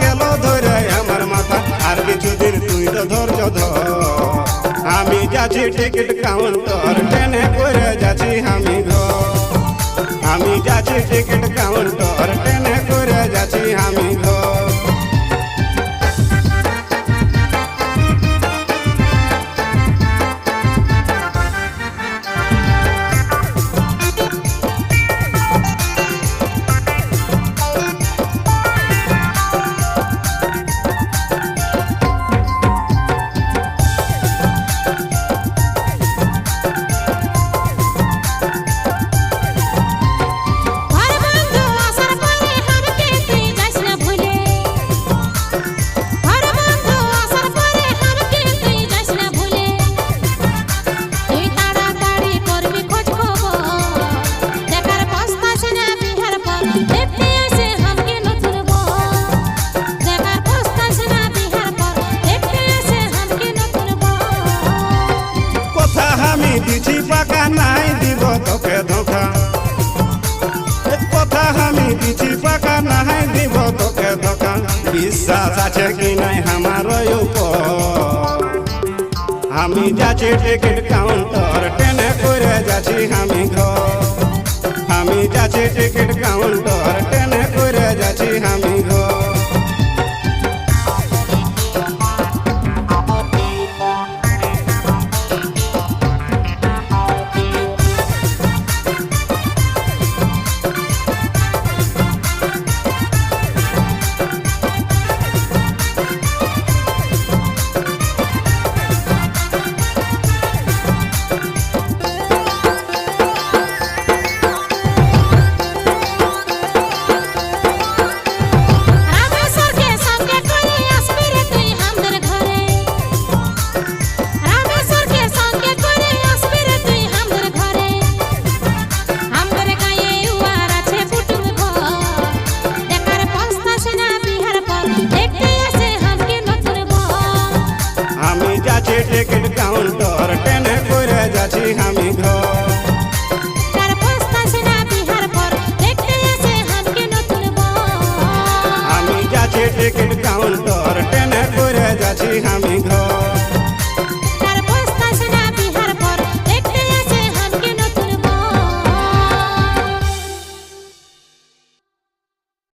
গেল ধরে আমার মাথা আর কিছুদিন তুই তো ধৈর্য ধর আমি যাচ্ছি টিকিট কাউন্টার ট্রেনে করে যাচ্ছি আমি ঘর আমি যাচ্ছি টিকিট কাউন্টার ট্রেনে করে যাচ্ছি আমি ঘর দিছি পাকা নাই দিব তোকে ধোকা কথা আমি দিছি পাকা নাই দিব তোকে ধোকা বিশ্বাস আছে কি নাই আমার উপর আমি যাচ্ছি টিকিট কাউন্টার ট্রেনে করে যাচ্ছি আমি ঘর আমি যাচ্ছি টিকিট কাউন্টার ট্রেনে করে যাচ্ছি আমি ঘর টিকিট কাউন্টার ট্রেনে করে যাচ্ছি আমি ঘর আমি যাচ্ছি টিকিট কাউন্টার ট্রেনে করে যাচ্ছি আমি